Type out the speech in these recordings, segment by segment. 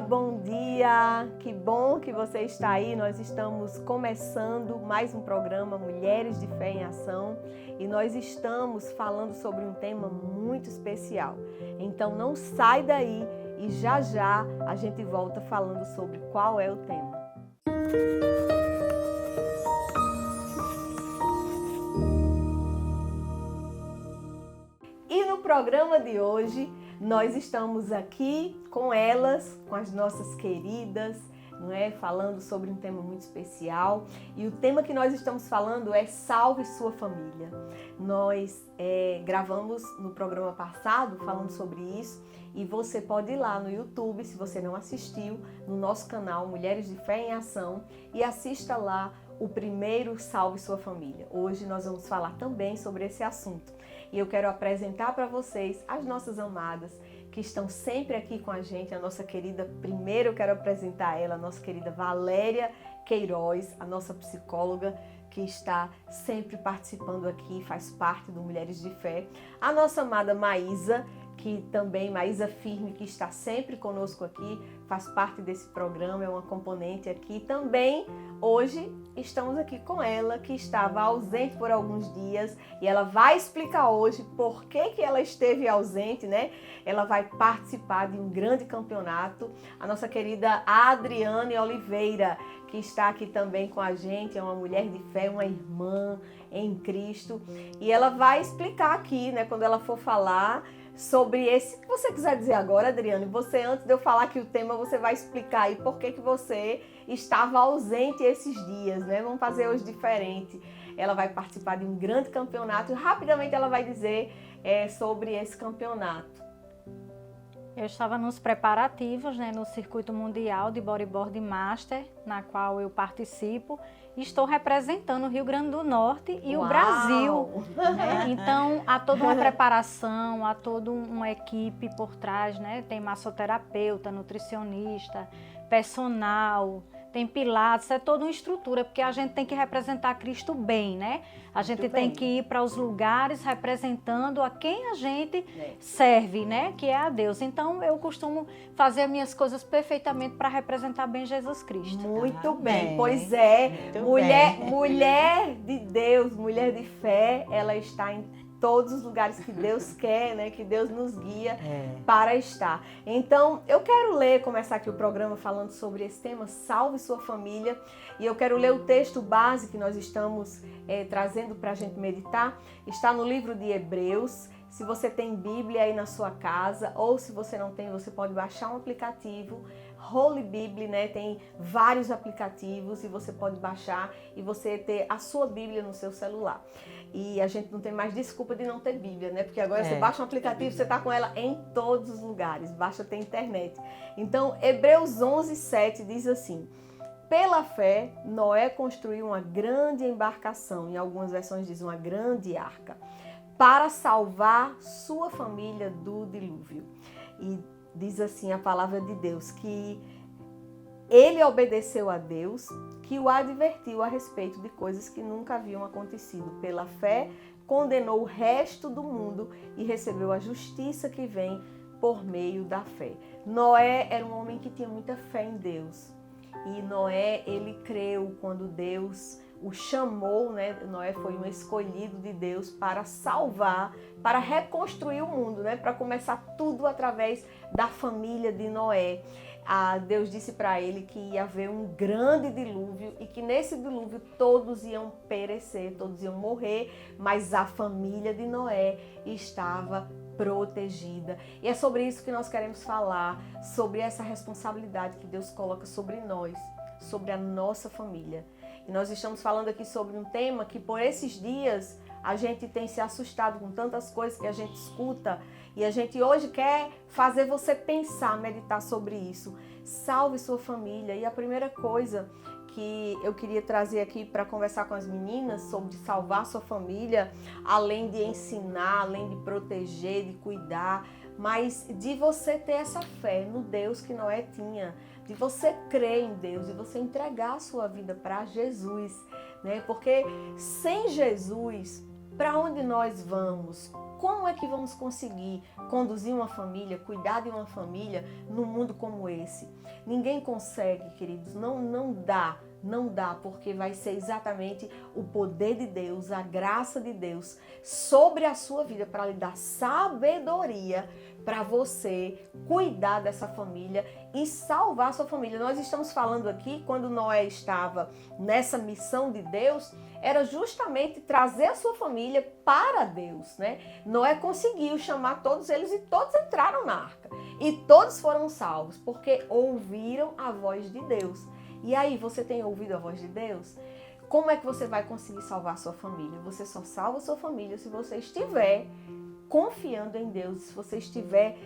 bom dia! Que bom que você está aí. Nós estamos começando mais um programa Mulheres de Fé em Ação e nós estamos falando sobre um tema muito especial. Então não sai daí e já já a gente volta falando sobre qual é o tema. E no programa de hoje nós estamos aqui com elas, com as nossas queridas, não é? Falando sobre um tema muito especial. E o tema que nós estamos falando é Salve Sua Família. Nós gravamos no programa passado falando sobre isso e você pode ir lá no YouTube, se você não assistiu, no nosso canal Mulheres de Fé em Ação e assista lá o primeiro Salve Sua Família. Hoje nós vamos falar também sobre esse assunto. E eu quero apresentar para vocês as nossas amadas que estão sempre aqui com a gente, a nossa querida, primeiro eu quero apresentar ela, a nossa querida Valéria Queiroz, a nossa psicóloga que está sempre participando aqui, faz parte do Mulheres de Fé. A nossa amada Maísa, que também, Maísa Firme, que está sempre conosco aqui, faz parte desse programa, é uma componente aqui. Também, hoje, estamos aqui com ela, que estava ausente por alguns dias, e ela vai explicar hoje por que ela esteve ausente, né? Ela vai participar de um grande campeonato. A nossa querida Adriane Oliveira, que está aqui também com a gente, é uma mulher de fé, uma irmã em Cristo, e ela vai explicar aqui, né, quando ela for falar sobre esse que você quiser dizer agora, Adriane. Você, antes de eu falar aqui o tema, você vai explicar aí por que você estava ausente esses dias, né? Vamos fazer hoje diferente. Ela vai participar de um grande campeonato e rapidamente ela vai dizer sobre esse campeonato. Eu estava nos preparativos, né, no Circuito Mundial de Bodyboard Master, na qual eu participo. Estou representando o Rio Grande do Norte e Uau! O Brasil. Né? Então, há toda uma preparação, há toda uma equipe por trás, né? Tem massoterapeuta, nutricionista, personal, tem pilates, é toda uma estrutura, porque a gente tem que representar Cristo bem, né? A gente tem que ir para os lugares representando a quem a gente serve, né? Que é a Deus. Então, eu costumo fazer minhas coisas perfeitamente para representar bem Jesus Cristo. Muito bem, pois é. Mulher de Deus, mulher de fé, ela está em todos os lugares que Deus quer, né? Que Deus nos guia para estar. Então, eu quero começar aqui o programa falando sobre esse tema, Salve Sua Família. E eu quero ler o texto base que nós estamos trazendo para a gente meditar. Está no livro de Hebreus. Se você tem Bíblia aí na sua casa, ou se você não tem, você pode baixar um aplicativo, Holy Bible, né? Tem vários aplicativos e você pode baixar e você ter a sua Bíblia no seu celular. E a gente não tem mais desculpa de não ter Bíblia, né? Porque agora você baixa um aplicativo, você está com ela em todos os lugares, basta ter internet. Então, Hebreus 11:7 diz assim: pela fé, Noé construiu uma grande embarcação, em algumas versões diz uma grande arca, para salvar sua família do dilúvio. E diz assim a palavra de Deus, que ele obedeceu a Deus, que o advertiu a respeito de coisas que nunca haviam acontecido. Pela fé, condenou o resto do mundo e recebeu a justiça que vem por meio da fé. Noé era um homem que tinha muita fé em Deus. E Noé, ele creu quando Deus o chamou, né? Noé foi um escolhido de Deus para salvar, para reconstruir o mundo, né? Para começar tudo através da família de Noé. Deus disse para ele que ia haver um grande dilúvio e que nesse dilúvio todos iam perecer, todos iam morrer, mas a família de Noé estava protegida. E é sobre isso que nós queremos falar, sobre essa responsabilidade que Deus coloca sobre nós, sobre a nossa família. E nós estamos falando aqui sobre um tema que por esses dias a gente tem se assustado com tantas coisas que a gente escuta e a gente hoje quer fazer você pensar, meditar sobre isso. Salve sua família. E a primeira coisa que eu queria trazer aqui para conversar com as meninas sobre salvar sua família, além de ensinar, além de proteger, de cuidar, mas de você ter essa fé no Deus que Noé tinha, de você crer em Deus, de você entregar a sua vida para Jesus, né? Porque sem Jesus para onde nós vamos? Como é que vamos conseguir conduzir uma família, cuidar de uma família num mundo como esse? Ninguém consegue, queridos, não dá, porque vai ser exatamente o poder de Deus, a graça de Deus sobre a sua vida para lhe dar sabedoria para você cuidar dessa família e salvar a sua família. Nós estamos falando aqui, quando Noé estava nessa missão de Deus, era justamente trazer a sua família para Deus, né? Noé conseguiu chamar todos eles e todos entraram na arca. E todos foram salvos, porque ouviram a voz de Deus. E aí, você tem ouvido a voz de Deus? Como é que você vai conseguir salvar a sua família? Você só salva a sua família se você estiver confiando em Deus, se você estiver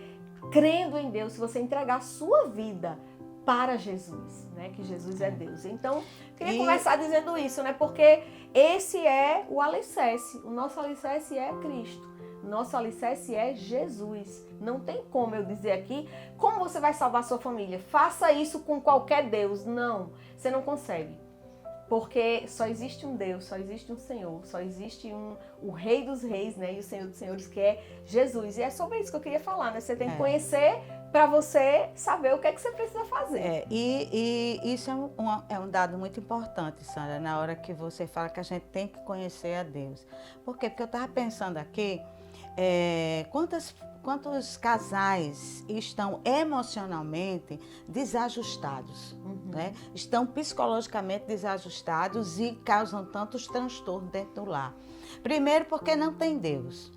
crendo em Deus, se você entregar a sua vida para Jesus, né? Que Jesus é Deus. Então, queria começar dizendo isso, né? Porque esse é o alicerce. O nosso alicerce é Cristo. Nosso alicerce é Jesus. Não tem como eu dizer aqui como você vai salvar sua família. Faça isso com qualquer Deus. Não, você não consegue. Porque só existe um Deus, só existe um Senhor, só existe o Rei dos Reis, né? E o Senhor dos Senhores, que é Jesus. E é sobre isso que eu queria falar, né? Você tem que conhecer para você saber o que é que você precisa fazer. E isso é um dado muito importante, Sandra, na hora que você fala que a gente tem que conhecer a Deus. Por quê? Porque eu estava pensando aqui, quantos casais estão emocionalmente desajustados, né? Estão psicologicamente desajustados e causam tantos transtornos dentro do lar. Primeiro, porque não tem Deus.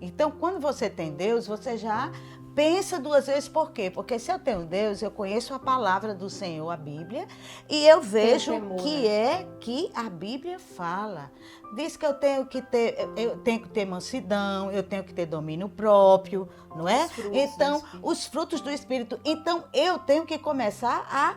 Então, quando você tem Deus, você já pensa duas vezes. Por quê? Porque se eu tenho Deus, eu conheço a palavra do Senhor, a Bíblia, e eu vejo o que é que a Bíblia fala. Diz que eu tenho que ter mansidão, eu tenho que ter domínio próprio, não é? Então, os frutos do Espírito. Então, eu tenho que começar a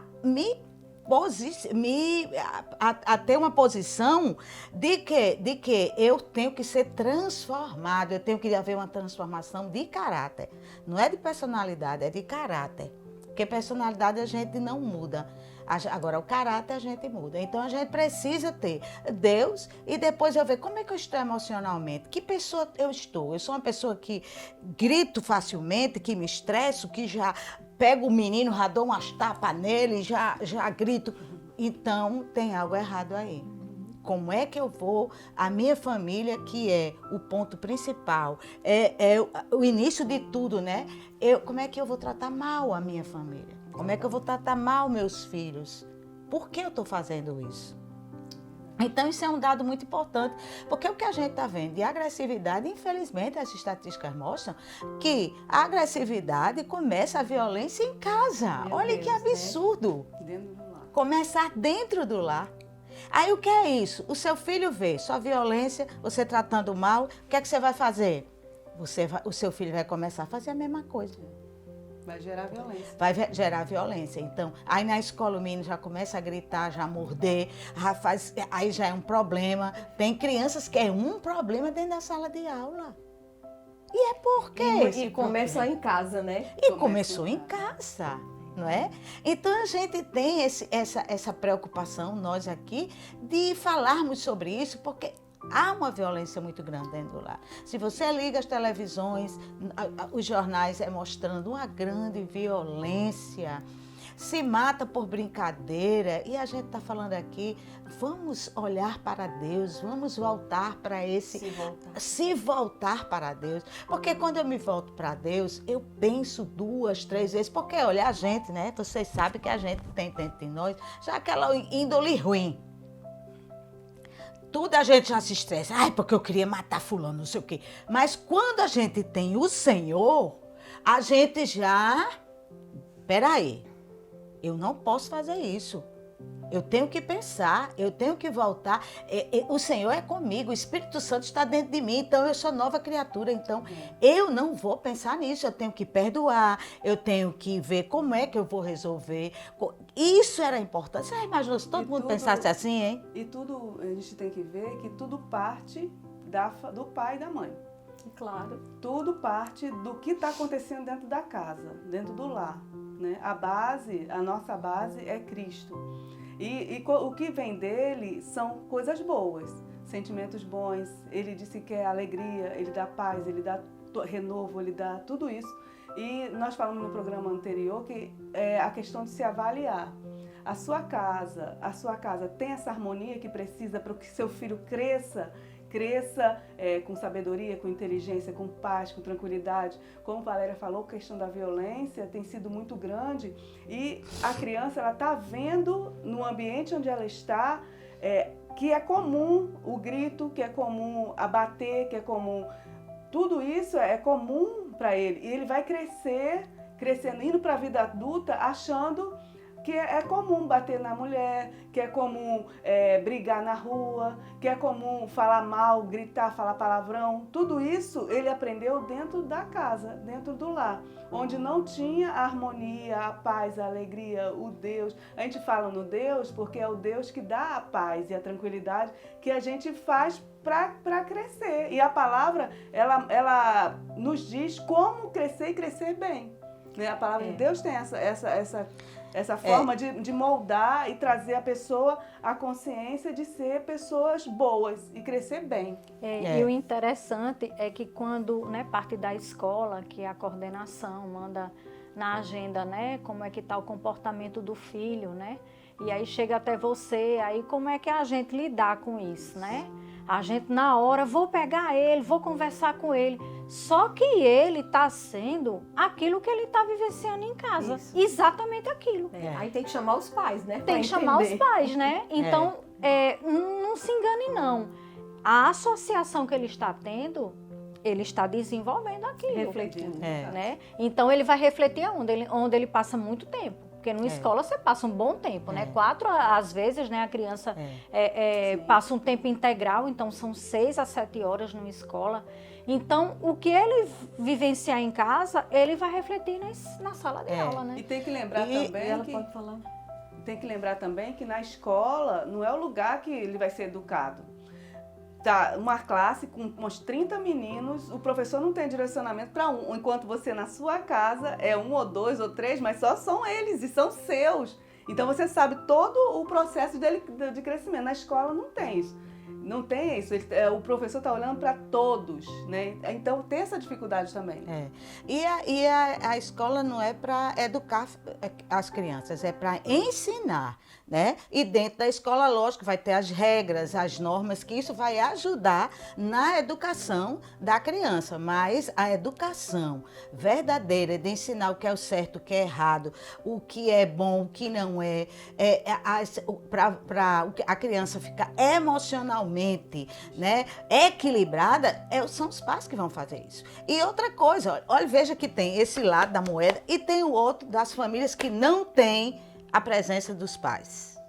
ter uma posição de que eu tenho que ser transformado, eu tenho que haver uma transformação de caráter. Não é de personalidade, é de caráter. Porque personalidade a gente não muda. Agora, o caráter a gente muda. Então, a gente precisa ter Deus e depois eu ver como é que eu estou emocionalmente. Que pessoa eu estou? Eu sou uma pessoa que grito facilmente, que me estresso, que já pego o menino, já dou umas tapas nele, já grito. Então, tem algo errado aí. Como é que eu vou, a minha família, que é o ponto principal, é o início de tudo, né? Como é que eu vou tratar mal a minha família? Como é que eu vou tratar mal meus filhos? Por que eu estou fazendo isso? Então, isso é um dado muito importante, porque o que a gente está vendo de agressividade, infelizmente, as estatísticas mostram que a agressividade começa a violência em casa. Olha que absurdo! Né? Dentro do lar. Começar dentro do lar. Aí o que é isso? O seu filho vê sua violência, você tratando mal, o que é que você vai fazer? O seu filho vai começar a fazer a mesma coisa. Vai gerar violência. Vai gerar violência. Então, aí na escola o menino já começa a gritar, já morder, aí já é um problema. Tem crianças que é um problema dentro da sala de aula. E é por quê? E começou em casa, né? E começou em casa. Não é? Então a gente tem essa preocupação, nós aqui, de falarmos sobre isso, porque há uma violência muito grande dentro do lar. Se você liga as televisões, os jornais mostrando uma grande violência, se mata por brincadeira, e a gente está falando aqui, vamos olhar para Deus, vamos voltar para se voltar para Deus, porque quando eu me volto para Deus, eu penso 2, 3 vezes, porque olha, a gente, né, vocês sabem que a gente tem dentro de nós já aquela índole ruim. Tudo a gente já se estressa, porque eu queria matar fulano, não sei o quê. Mas quando a gente tem o Senhor, a gente já, peraí, eu não posso fazer isso. Eu tenho que pensar, eu tenho que voltar. O Senhor é comigo, o Espírito Santo está dentro de mim, então eu sou nova criatura. Então eu não vou pensar nisso, eu tenho que perdoar, eu tenho que ver como é que eu vou resolver. Isso era importante. Você imaginou se todo mundo pensasse assim, hein? E tudo, a gente tem que ver que tudo parte do pai e da mãe. Claro. Tudo parte do que está acontecendo dentro da casa, dentro do lar. Né? A nossa base é Cristo. E o que vem dele são coisas boas. sentimentos bons, ele disse que é alegria, ele dá paz, ele dá renovo, ele dá tudo isso. E nós falamos no programa anterior que é a questão de se avaliar. A sua casa tem essa harmonia que precisa para que seu filho cresça com sabedoria, com inteligência, com paz, com tranquilidade. Como a Valéria falou, a questão da violência tem sido muito grande e a criança ela está vendo no ambiente onde ela está que é comum o grito, que é comum a bater, que é comum. Tudo isso é comum para ele. E ele vai crescendo, indo para a vida adulta, achando que é comum bater na mulher, que é comum brigar na rua, que é comum falar mal, gritar, falar palavrão. Tudo isso ele aprendeu dentro da casa, dentro do lar, onde não tinha a harmonia, a paz, a alegria, o Deus. A gente fala no Deus porque é o Deus que dá a paz e a tranquilidade que a gente faz para crescer. E a palavra, ela nos diz como crescer e crescer bem. Né? A palavra de Deus tem essa forma de moldar e trazer a pessoa à consciência de ser pessoas boas e crescer bem. E o interessante é que quando parte da escola, que a coordenação manda na agenda, né, como é que está o comportamento do filho, né? E aí chega até você, aí como é que a gente lidar com isso, né? A gente na hora, vou pegar ele, vou conversar com ele. Só que ele está sendo aquilo que ele está vivenciando em casa. Isso. Exatamente aquilo. Aí tem que chamar os pais, né? Tem que chamar os pais, né? Então, não se engane não. A associação que ele está tendo, ele está desenvolvendo aquilo. Refletindo. Né? Então, ele vai refletir onde ele passa muito tempo. Porque numa escola você passa um bom tempo, né? 4, às vezes, né, a criança passa um tempo integral, então são 6 a 7 horas numa escola. Então, o que ele vivenciar em casa, ele vai refletir na sala de aula, né? E tem que lembrar também ela pode falar. Tem que lembrar também que na escola não é o lugar que ele vai ser educado. Tá, uma classe com uns 30 meninos, o professor não tem direcionamento para um, enquanto você na sua casa é 1 ou 2 ou 3, mas só são eles e são seus. Então você sabe todo o processo dele de crescimento. Na escola não tem isso. Não tem isso. O professor está olhando para todos, né? Então tem essa dificuldade também. E a escola não é para educar as crianças, é para ensinar, né? E dentro da escola, lógico, vai ter as regras, as normas, que isso vai ajudar na educação da criança. Mas a educação verdadeira de ensinar o que é o certo, o que é errado, o que é bom, o que não para a criança ficar emocionalmente, né, equilibrada, são os pais que vão fazer isso. E outra coisa, olha, veja que tem esse lado da moeda e tem o outro das famílias que não tem a presença dos pais,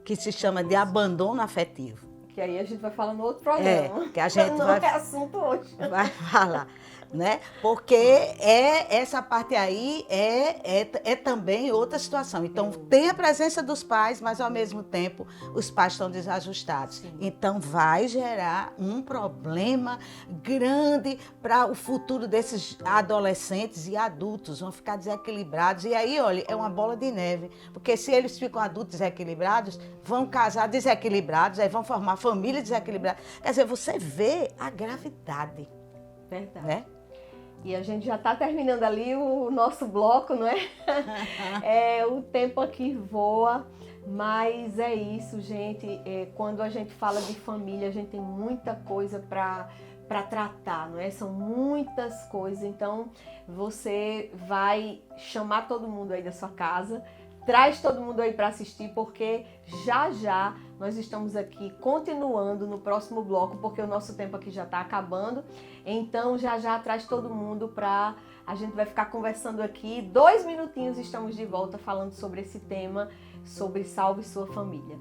que se chama de abandono afetivo. Que aí a gente vai falar no outro programa. Que a gente não é assunto hoje. Vai falar, né? Porque essa parte aí é também outra situação. Então, tem a presença dos pais, mas ao mesmo tempo os pais estão desajustados. Sim. Então, vai gerar um problema grande para o futuro desses adolescentes e adultos. Vão ficar desequilibrados. E aí, olha, é uma bola de neve. Porque se eles ficam adultos desequilibrados, vão casar desequilibrados, aí vão formar família desequilibrada. Quer dizer, você vê a gravidade. Verdade. Né? E a gente já está terminando ali o nosso bloco, não é? O tempo aqui voa, mas é isso, gente. Quando a gente fala de família, a gente tem muita coisa para tratar, não é? São muitas coisas. Então, você vai chamar todo mundo aí da sua casa, traz todo mundo aí para assistir, porque já nós estamos aqui continuando no próximo bloco, porque o nosso tempo aqui já está acabando. Então, já traz todo mundo para... A gente vai ficar conversando aqui. 2 minutinhos, estamos de volta falando sobre esse tema, sobre Salve Sua Família.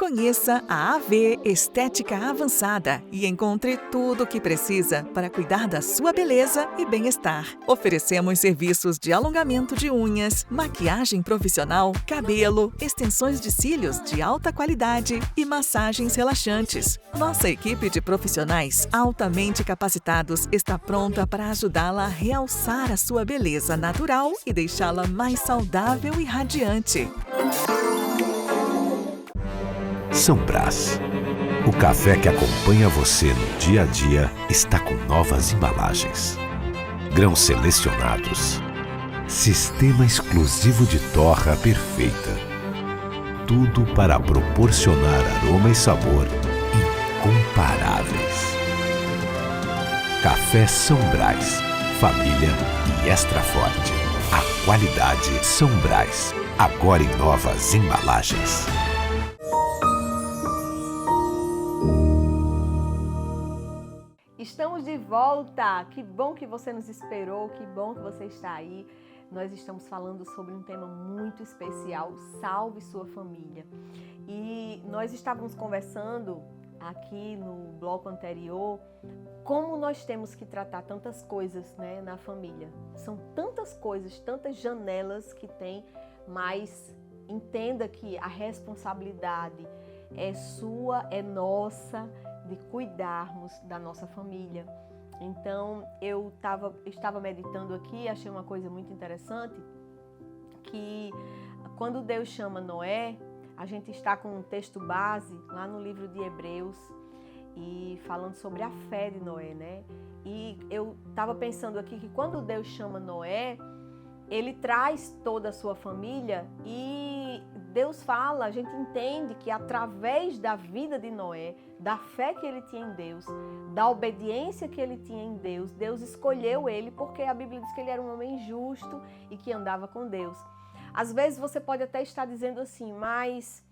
Conheça a AV Estética Avançada e encontre tudo o que precisa para cuidar da sua beleza e bem-estar. Oferecemos serviços de alongamento de unhas, maquiagem profissional, cabelo, extensões de cílios de alta qualidade e massagens relaxantes. Nossa equipe de profissionais altamente capacitados está pronta para ajudá-la a realçar a sua beleza natural e deixá-la mais saudável e radiante. São Brás. O café que acompanha você no dia a dia está com novas embalagens. Grãos selecionados. Sistema exclusivo de torra perfeita. Tudo para proporcionar aroma e sabor incomparáveis. Café São Brás. Família e extra forte. A qualidade São Brás. Agora em novas embalagens. Estamos de volta! Que bom que você nos esperou, que bom que você está aí. Nós estamos falando sobre um tema muito especial, salve sua família. E nós estávamos conversando aqui no bloco anterior como nós temos que tratar tantas coisas, né, na família. São tantas coisas, tantas janelas que tem, mas entenda que a responsabilidade é sua, é nossa, de cuidarmos da nossa família. Então, eu estava meditando aqui, achei uma coisa muito interessante, que quando Deus chama Noé, a gente está com um texto base lá no livro de Hebreus, e falando sobre a fé de Noé, né? E eu estava pensando aqui que quando Deus chama Noé, ele traz toda a sua família e Deus fala, a gente entende que através da vida de Noé, da fé que ele tinha em Deus, da obediência que ele tinha em Deus, Deus escolheu ele porque a Bíblia diz que ele era um homem justo e que andava com Deus. Às vezes você pode até estar dizendo assim, mas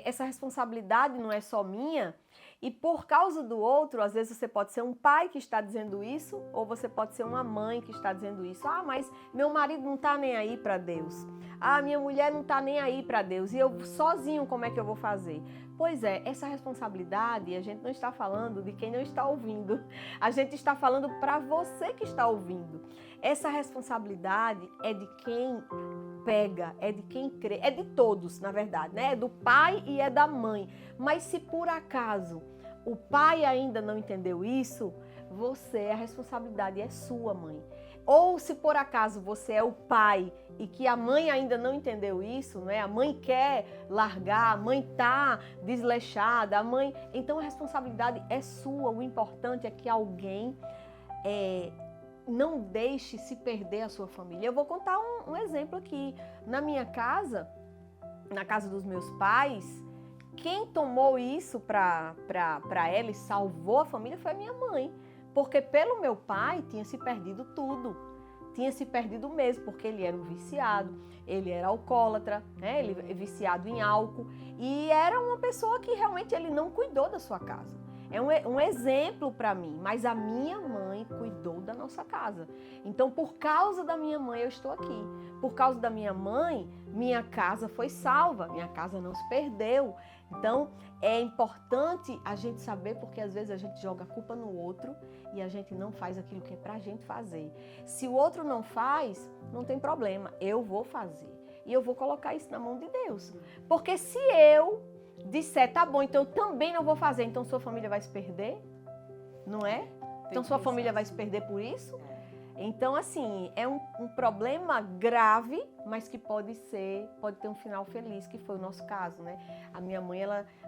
essa responsabilidade não é só minha, e por causa do outro, às vezes você pode ser um pai que está dizendo isso, ou você pode ser uma mãe que está dizendo isso. Ah, mas meu marido não está nem aí para Deus. Ah, minha mulher não está nem aí para Deus. E eu sozinho, como é que eu vou fazer? Pois é, essa responsabilidade, a gente não está falando de quem não está ouvindo. A gente está falando para você que está ouvindo. Essa responsabilidade é de quem pega, é de quem crê, é de todos, na verdade, né? É do pai e é da mãe. Mas se por acaso o pai ainda não entendeu isso, a responsabilidade é sua, mãe. Ou se por acaso você é o pai e que a mãe ainda não entendeu isso, né? A mãe quer largar, a mãe tá desleixada, então a responsabilidade é sua. O importante é que alguém não deixe se perder a sua família. Eu vou contar um exemplo aqui. Na minha casa, na casa dos meus pais, quem tomou isso para ela e salvou a família foi a minha mãe. Porque pelo meu pai tinha se perdido tudo. Tinha se perdido mesmo, porque ele era um viciado, ele era alcoólatra, né? Ele é viciado em álcool. E era uma pessoa que realmente ele não cuidou da sua casa. É um exemplo para mim, mas a minha mãe cuidou da nossa casa. Então, por causa da minha mãe, eu estou aqui. Por causa da minha mãe, minha casa foi salva, minha casa não se perdeu. Então, é importante a gente saber, porque às vezes a gente joga a culpa no outro e a gente não faz aquilo que é pra gente fazer. Se o outro não faz, não tem problema, eu vou fazer. E eu vou colocar isso na mão de Deus. Porque se eu disser, tá bom, então eu também não vou fazer, então sua família vai se perder, não é? Então sua família vai se perder por isso? Então, assim, é um problema grave, mas que pode ter um final feliz, que foi o nosso caso, né? A minha mãe,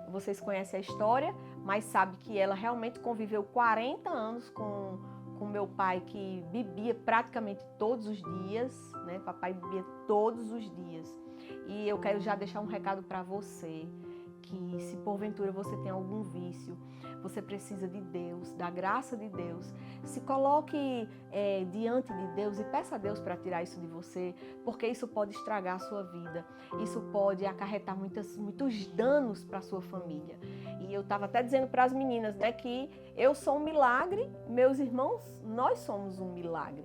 vocês conhecem a história, mas sabe que ela realmente conviveu 40 anos com meu pai, que bebia praticamente todos os dias, né? Papai bebia todos os dias. E eu quero já deixar um recado para você, que se porventura você tem algum vício, você precisa de Deus, da graça de Deus. Se coloque diante de Deus e peça a Deus para tirar isso de você, porque isso pode estragar a sua vida. Isso pode acarretar muitos danos para a sua família. E eu estava até dizendo para as meninas, né, que eu sou um milagre, meus irmãos, nós somos um milagre.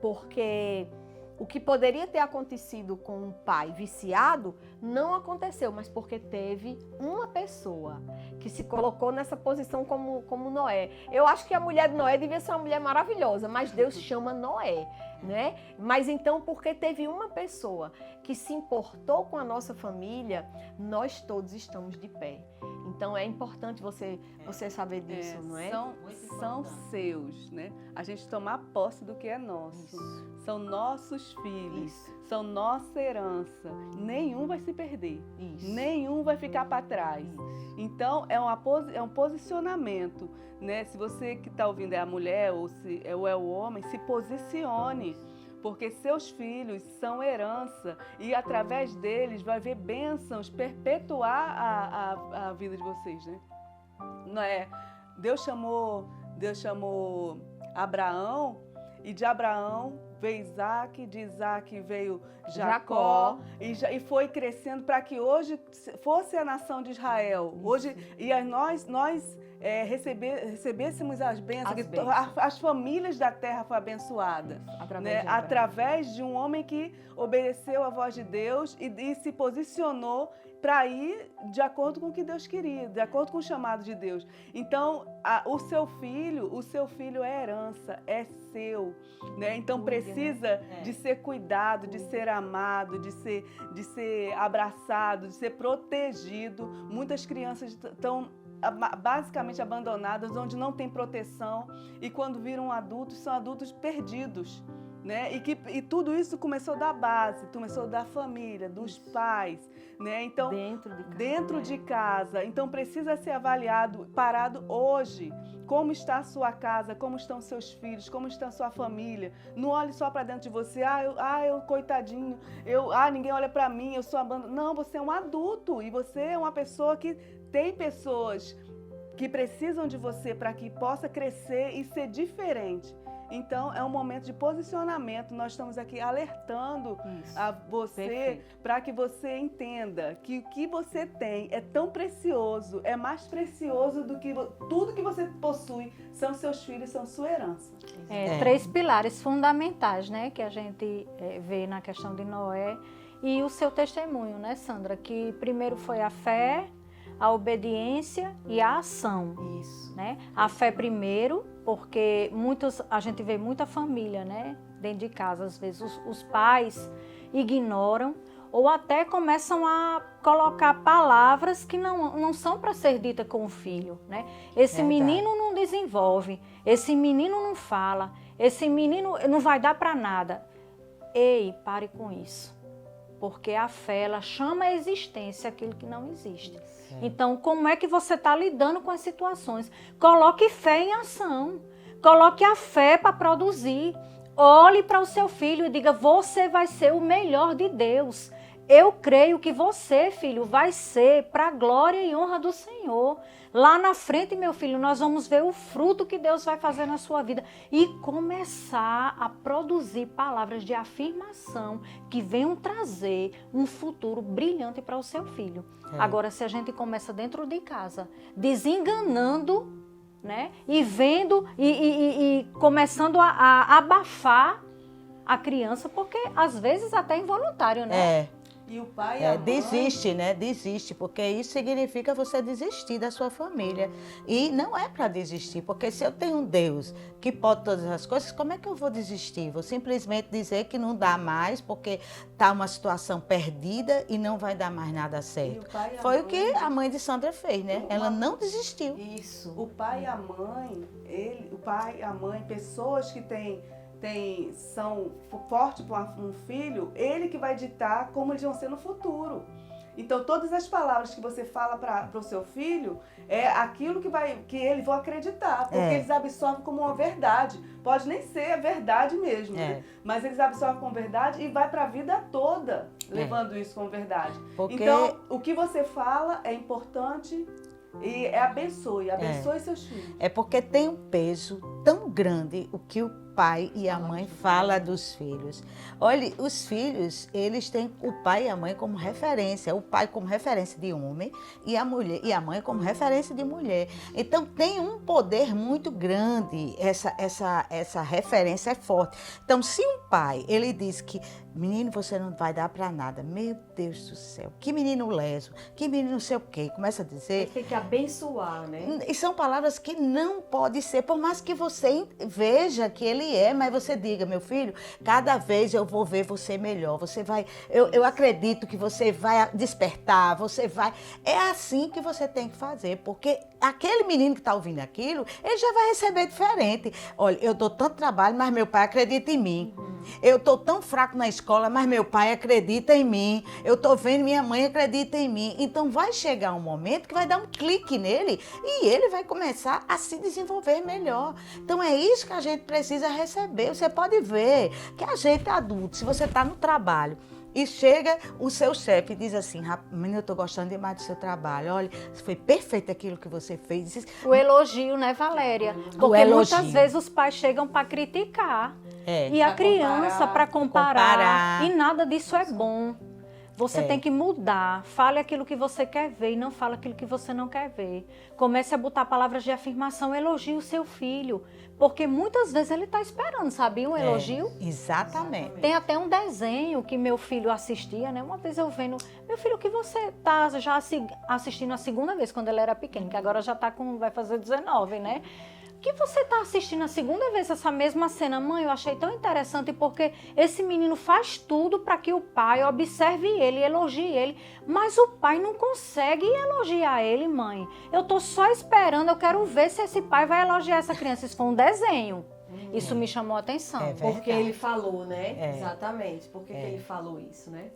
Porque O que poderia ter acontecido com um pai viciado não aconteceu, mas porque teve uma pessoa que se colocou nessa posição como Noé. Eu acho que a mulher de Noé devia ser uma mulher maravilhosa, mas Deus chama Noé, né? Mas então, porque teve uma pessoa que se importou com a nossa família, nós todos estamos de pé. Então é importante você saber disso, não é? São seus, né? A gente tomar posse do que é nosso. Isso. São nossos filhos, Isso. são nossa herança. Nenhum vai se perder, Isso. nenhum vai ficar para trás. Isso. Então é um posicionamento, né? Se você que está ouvindo é a mulher ou é o homem, se posicione. Porque seus filhos são herança e através deles vai haver bênçãos, perpetuar a vida de vocês, né? Não é? Deus chamou Abraão e de Abraão veio Isaac, de Isaac veio Jacó. E foi crescendo para que hoje fosse a nação de Israel. Hoje, e nós recebêssemos as bênçãos, as famílias da terra foram abençoadas. Através de um homem que obedeceu a voz de Deus e se posicionou para ir de acordo com o que Deus queria, de acordo com o chamado de Deus. Então, o seu filho é herança, é seu, né? Então precisa de ser cuidado, de ser amado, de ser abraçado, de ser protegido. Muitas crianças estão basicamente abandonadas, onde não tem proteção, e quando viram adultos, são adultos perdidos, né? E tudo isso começou da base, começou da família, dos pais, né? Então, dentro de casa. Então, precisa ser avaliado, parado hoje, como está a sua casa, como estão seus filhos, como está a sua família. Não olhe só para dentro de você, eu coitadinho, ninguém olha para mim, eu sou abandonado. Não, você é um adulto e você é uma pessoa que tem pessoas que precisam de você para que possa crescer e ser diferente. Então, é um momento de posicionamento. Nós estamos aqui alertando a você para que você entenda que o que você tem é tão precioso, é mais precioso do que tudo que você possui. São seus filhos, são sua herança. 3 pilares fundamentais, né, que a gente vê na questão de Noé e o seu testemunho, né, Sandra? Que primeiro foi a fé, a obediência e a ação. Isso. Né? A fé primeiro, porque a gente vê muita família, né, dentro de casa. Às vezes os pais ignoram ou até começam a colocar palavras que não são para ser ditas com o filho. Né? Esse menino não desenvolve, esse menino não fala, esse menino não vai dar para nada. Ei, pare com isso. Porque a fé, ela chama à existência aquilo que não existe. Então, como é que você está lidando com as situações? Coloque fé em ação. Coloque a fé para produzir. Olhe para o seu filho e diga, você vai ser o melhor de Deus. Eu creio que você, filho, vai ser para a glória e honra do Senhor. Lá na frente, meu filho, nós vamos ver o fruto que Deus vai fazer na sua vida e começar a produzir palavras de afirmação que venham trazer um futuro brilhante para o seu filho. Agora, se a gente começa dentro de casa, desenganando, né, e vendo e começando a abafar a criança, porque às vezes até involuntário, né? E o pai e a mãe... Desiste, né? Desiste, porque isso significa você desistir da sua família. E não é para desistir, porque se eu tenho um Deus que pode todas as coisas, como é que eu vou desistir? Vou simplesmente dizer que não dá mais, porque está uma situação perdida e não vai dar mais nada certo. Foi o que a mãe de Sandra fez, né? Ela não desistiu. Isso. O pai e a mãe, pessoas que são fortes para um filho, ele que vai ditar como eles vão ser no futuro. Então, todas as palavras que você fala para o seu filho é aquilo que eles vão acreditar, porque eles absorvem como uma verdade. Pode nem ser a verdade mesmo, né? Mas eles absorvem como verdade e vai para a vida toda levando isso como verdade. Então, o que você fala é importante e abençoe seus filhos. É porque tem um peso tão grande o que o pai e a mãe fala dos filhos. Olha, os filhos, eles têm o pai e a mãe como referência. O pai como referência de homem e a mãe como referência de mulher. Então, tem um poder muito grande, essa referência é forte. Então, se um pai, ele diz que, menino, você não vai dar para nada. Meu Deus do céu, que menino leso, que menino não sei o quê. Começa a dizer... Tem que abençoar, né? E são palavras que não pode ser, por mais que você veja que ele é, mas você diga, meu filho, cada vez eu vou ver você melhor, você vai, eu acredito que você vai despertar, você vai... É assim que você tem que fazer, porque aquele menino que está ouvindo aquilo, ele já vai receber diferente. Olha, eu dou tanto trabalho, mas meu pai acredita em mim. Eu estou tão fraco na escola, mas meu pai acredita em mim. Eu estou vendo minha mãe acredita em mim. Então vai chegar um momento que vai dar um clique nele e ele vai começar a se desenvolver melhor. Então é isso que a gente precisa receber. Você pode ver que a gente adulto, se você está no trabalho, e chega o seu chefe e diz assim, menino, eu estou gostando demais do seu trabalho. Olha, foi perfeito aquilo que você fez. O elogio, né, Valéria? Porque muitas vezes os pais chegam para criticar. E a criança para comparar. E nada disso é bom. Você tem que mudar. Fale aquilo que você quer ver e não fale aquilo que você não quer ver. Comece a botar palavras de afirmação, elogie o seu filho. Porque muitas vezes ele está esperando, sabia? Um elogio. Exatamente. Tem até um desenho que meu filho assistia, né? Uma vez eu vendo, meu filho, que você está já assistindo a segunda vez, quando ele era pequeno, que agora já tá vai fazer 19, né? Que você está assistindo a segunda vez essa mesma cena? Mãe, eu achei tão interessante porque esse menino faz tudo para que o pai observe ele, elogie ele, mas o pai não consegue elogiar ele, mãe. Eu tô só esperando, eu quero ver se esse pai vai elogiar essa criança. Isso foi um desenho. Isso me chamou a atenção. Porque ele falou, né? Exatamente. Por que ele falou isso, né?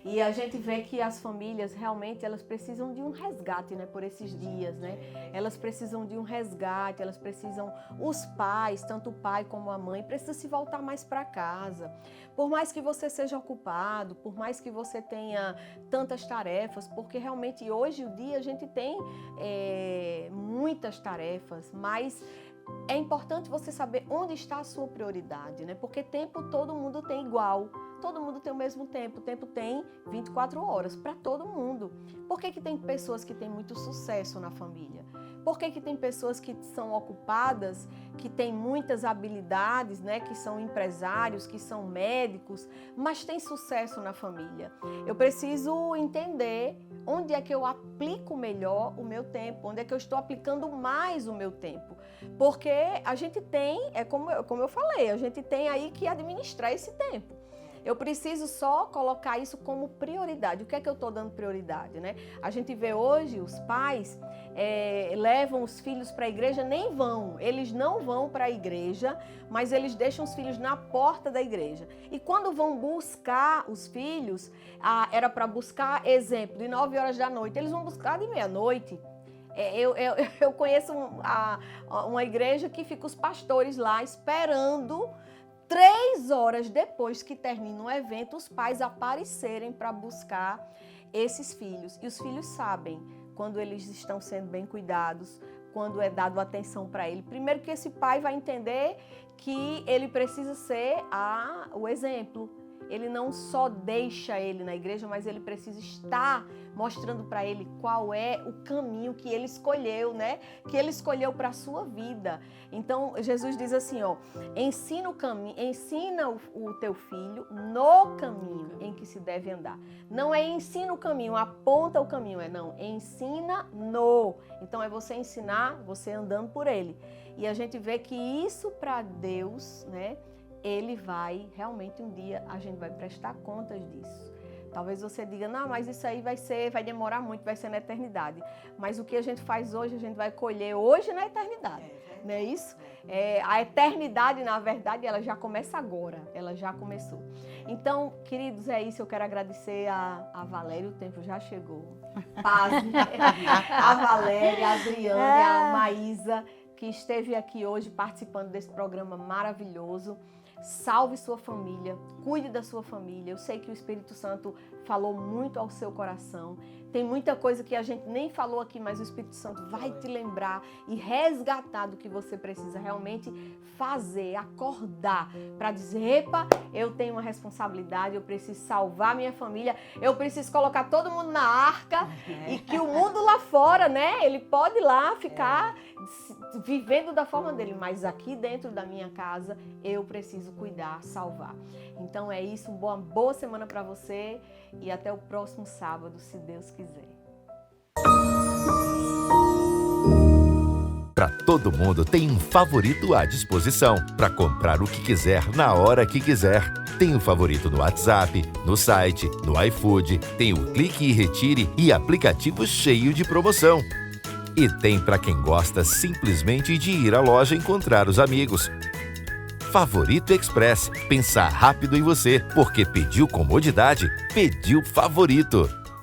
E a gente vê que as famílias realmente elas precisam de um resgate, né? Por esses dias, né? Elas precisam de um resgate, elas precisam, os pais, tanto o pai como a mãe, precisam se voltar mais para casa. Por mais que você seja ocupado, por mais que você tenha tantas tarefas, porque realmente hoje o dia a gente tem muitas tarefas, mas é importante você saber onde está a sua prioridade, né? Porque tempo todo mundo tem igual, todo mundo tem o mesmo tempo, o tempo tem 24 horas para todo mundo. Por que tem pessoas que têm muito sucesso na família? Por que tem pessoas que são ocupadas, que têm muitas habilidades, né? Que são empresários, que são médicos, mas têm sucesso na família? Eu preciso entender onde é que eu aplico melhor o meu tempo, onde é que eu estou aplicando mais o meu tempo. Porque a gente tem, como eu falei, a gente tem aí que administrar esse tempo. Eu preciso só colocar isso como prioridade. O que é que eu estou dando prioridade, né? A gente vê hoje os pais levam os filhos para a igreja, nem vão. Eles não vão para a igreja, mas eles deixam os filhos na porta da igreja. E quando vão buscar os filhos, era para buscar, exemplo, de 9 horas da noite, eles vão buscar de meia-noite. Eu conheço uma igreja que fica os pastores lá esperando 3 horas depois que termina o evento, os pais aparecerem para buscar esses filhos. E os filhos sabem quando eles estão sendo bem cuidados, quando é dado atenção para ele. Primeiro que esse pai vai entender que ele precisa ser o exemplo. Ele não só deixa ele na igreja, mas ele precisa estar mostrando para ele qual é o caminho que ele escolheu, né? Que ele escolheu para a sua vida. Então, Jesus diz assim, ó, ensina o teu filho no caminho em que se deve andar. Não é ensina o caminho, aponta o caminho, não, ensina no. Então, é você ensinar, você andando por ele. E a gente vê que isso para Deus, né? Ele vai, realmente um dia a gente vai prestar contas disso. Talvez você diga, não, mas isso aí vai demorar muito, vai ser na eternidade. Mas o que a gente faz hoje, a gente vai colher hoje na eternidade. Não é isso? A eternidade, na verdade, ela já começa agora. Ela já começou. Então, queridos, é isso. Eu quero agradecer a Valéria, o tempo já chegou. Paz, a Valéria, a Adriane, a Maísa, que esteve aqui hoje participando desse programa maravilhoso. Salve sua família, cuide da sua família. Eu sei que o Espírito Santo falou muito ao seu coração. Tem muita coisa que a gente nem falou aqui, mas o Espírito Santo vai te lembrar e resgatar do que você precisa realmente fazer, acordar, para dizer, epa, eu tenho uma responsabilidade, eu preciso salvar minha família, eu preciso colocar todo mundo na arca e que o mundo lá fora, né, ele pode lá ficar vivendo da forma dele, mas aqui dentro da minha casa eu preciso cuidar, salvar. Então é isso, uma boa semana para você e até o próximo sábado, se Deus quiser. Para todo mundo tem um favorito à disposição, para comprar o que quiser na hora que quiser. Tem o favorito no WhatsApp, no site, no iFood, tem o Clique e Retire e aplicativo cheio de promoção. E tem para quem gosta simplesmente de ir à loja encontrar os amigos. Favorito Express, pensar rápido em você, porque pediu comodidade, pediu favorito.